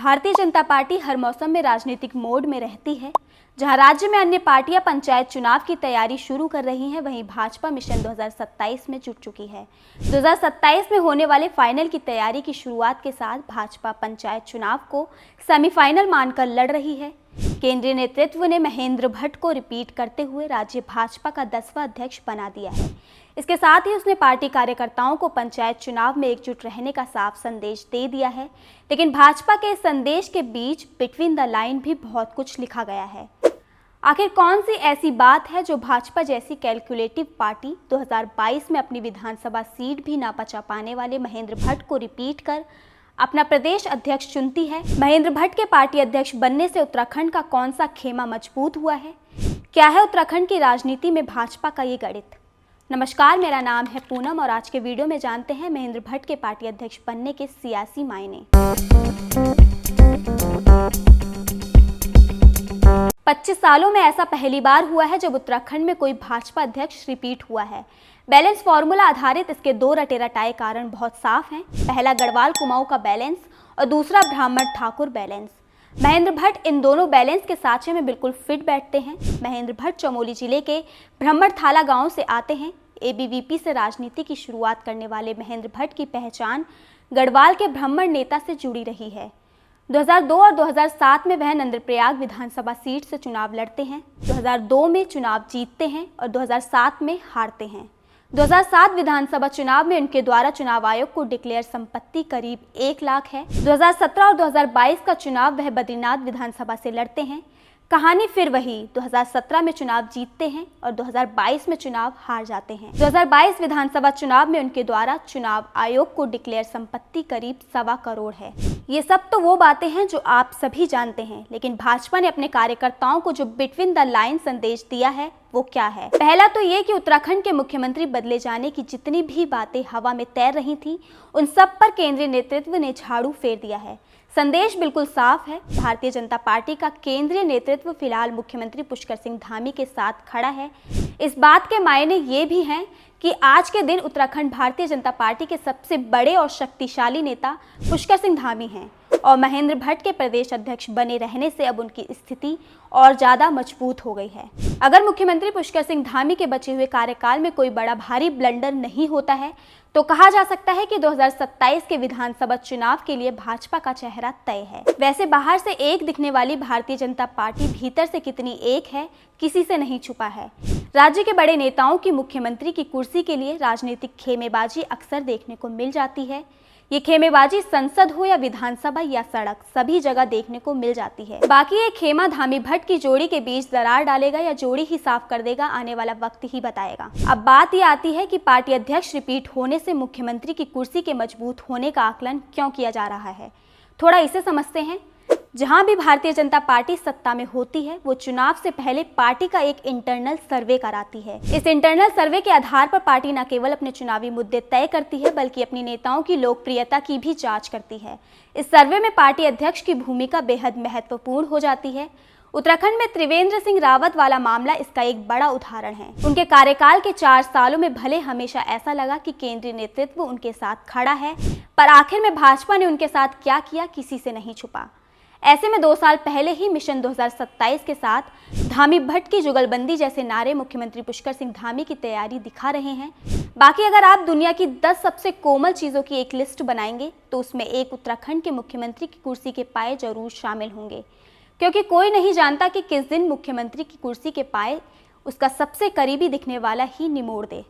Bharatiya Janata party हर मौसम में राजनीतिक मोड में रहती है। जहां राज्य में अन्य पार्टियां पंचायत चुनाव की तैयारी शुरू कर रही हैं, वहीं भाजपा मिशन 2027 में जुट चुकी है। 2027 में होने वाले फाइनल की तैयारी की शुरुआत के साथ भाजपा पंचायत चुनाव को सेमीफाइनल मानकर लड़ रही है। केंद्रीय नेतृत्व ने महेंद्र भट्ट को रिपीट करते हुए राज्य भाजपा का 10वां अध्यक्ष बना दिया है। इसके साथ ही उसने पार्टी कार्यकर्ताओं को पंचायत चुनाव में एकजुट रहने का साफ संदेश दे दिया है। लेकिन भाजपा के इस संदेश के बीच बिटवीन द लाइन भी बहुत कुछ लिखा गया है। आखिर कौन सी ऐसी बात है जो भाजपा जैसी कैलकुलेटिव पार्टी 2022 में अपनी विधानसभा सीट भी ना बचा पाने वाले महेंद्र भट्ट को रिपीट कर अपना प्रदेश अध्यक्ष चुनती है? महेंद्र भट्ट के पार्टी अध्यक्ष बनने से उत्तराखंड का कौन सा खेमा मजबूत हुआ है? क्या है उत्तराखंड की राजनीति में भाजपा का ये गणित? नमस्कार, मेरा नाम है पूनम और आज के वीडियो में जानते हैं महेंद्र भट्ट के पार्टी अध्यक्ष बनने के सियासी मायने। 25 सालों में ऐसा पहली बार हुआ है जब उत्तराखंड में कोई भाजपा अध्यक्ष रिपीट हुआ है। बैलेंस फॉर्मूला आधारित इसके दो रटे रटाए कारण बहुत साफ हैं। पहला गढ़वाल कुमाऊं का बैलेंस और दूसरा ब्राह्मण ठाकुर बैलेंस। महेंद्र भट्ट इन दोनों बैलेंस के सांचे में बिल्कुल फिट बैठते हैं। महेंद्र भट्ट चमोली जिले के ब्रह्मणथाला गांव से आते हैं। एबीवीपी से राजनीति की शुरुआत करने वाले महेंद्र भट्ट की पहचान गढ़वाल के ब्राह्मण नेता से जुड़ी रही है। 2002 और 2007 में वह नंदप्रयाग विधानसभा सीट से चुनाव लड़ते हैं। 2002 में चुनाव जीतते हैं और 2007 में हारते हैं। 2007 विधानसभा चुनाव में उनके द्वारा चुनाव आयोग को डिक्लेयर संपत्ति करीब 1 लाख है। 2017 और 2022 का चुनाव वह बद्रीनाथ विधानसभा से लड़ते हैं। कहानी फिर वही, 2017 में चुनाव जीतते हैं और 2022 में चुनाव हार जाते हैं। 2022 विधानसभा चुनाव में उनके द्वारा चुनाव आयोग को डिक्लेयर संपत्ति करीब 1.25 करोड़ है। ये सब तो वो बातें हैं जो आप सभी जानते हैं, लेकिन भाजपा ने अपने कार्यकर्ताओं को जो बिटवीन द लाइन संदेश दिया है वो क्या है? पहला तो ये कि उत्तराखंड के मुख्यमंत्री बदले जाने की जितनी भी बातें हवा में तैर रही थी, उन सब पर केंद्रीय नेतृत्व ने झाड़ू फेर दिया है। संदेश बिल्कुल साफ है। भारतीय जनता पार्टी का केंद्रीय नेतृत्व फिलहाल मुख्यमंत्री पुष्कर सिंह धामी के साथ खड़ा है। इस बात के मायने ये भी हैं कि आज के दिन उत्तराखंड भारतीय जनता पार्टी के सबसे बड़े और शक्तिशाली नेता पुष्कर सिंह धामी हैं और महेंद्र भट्ट के प्रदेश अध्यक्ष बने रहने से अब उनकी स्थिति और ज़्यादा मजबूत हो गई है। अगर मुख्यमंत्री पुष्कर सिंह धामी के बचे हुए कार्यकाल में कोई बड़ा भारी ब्लंडर नहीं होता है तो कहा जा सकता है कि 2027 के विधानसभा चुनाव के लिए भाजपा का चेहरा तय है। वैसे बाहर से एक दिखने वाली भारतीय जनता पार्टी भीतर से कितनी एक है, किसी से नहीं छुपा है। राज्य के बड़े नेताओं की मुख्यमंत्री की कुर्सी के लिए राजनीतिक खेमेबाजी अक्सर देखने को मिल जाती है। ये खेमेबाजी संसद हो या विधानसभा या सड़क, सभी जगह देखने को मिल जाती है। बाकी ये खेमा धामी भट्ट की जोड़ी के बीच दरार डालेगा या जोड़ी ही साफ कर देगा, आने वाला वक्त ही बताएगा। अब बात ये आती है कि पार्टी अध्यक्ष रिपीट होने से मुख्यमंत्री की कुर्सी के मजबूत होने का आकलन क्यों किया जा रहा है। थोड़ा इसे समझते हैं। जहां भी भारतीय जनता पार्टी सत्ता में होती है, वो चुनाव से पहले पार्टी का एक इंटरनल सर्वे कराती है। इस इंटरनल सर्वे के आधार पर पार्टी न केवल अपने चुनावी मुद्दे तय करती है, बल्कि अपनी नेताओं की लोकप्रियता की भी जांच करती है। इस सर्वे में पार्टी अध्यक्ष की भूमिका बेहद महत्वपूर्ण हो जाती है। उत्तराखंड में त्रिवेंद्र सिंह रावत वाला मामला इसका एक बड़ा उदाहरण है। उनके कार्यकाल के 4 सालों में भले हमेशा ऐसा लगा कि केंद्रीय नेतृत्व उनके साथ खड़ा है, पर आखिर में भाजपा ने उनके साथ क्या किया, किसी से नहीं छुपा। ऐसे में 2 साल पहले ही मिशन 2027 के साथ धामी भट्ट की जुगलबंदी जैसे नारे मुख्यमंत्री पुष्कर सिंह धामी की तैयारी दिखा रहे हैं। बाकी अगर आप दुनिया की 10 सबसे कोमल चीज़ों की एक लिस्ट बनाएंगे तो उसमें एक उत्तराखंड के मुख्यमंत्री की कुर्सी के पाए जरूर शामिल होंगे, क्योंकि कोई नहीं जानता कि किस दिन मुख्यमंत्री की कुर्सी के पाए उसका सबसे करीबी दिखने वाला ही निमोड़ दे।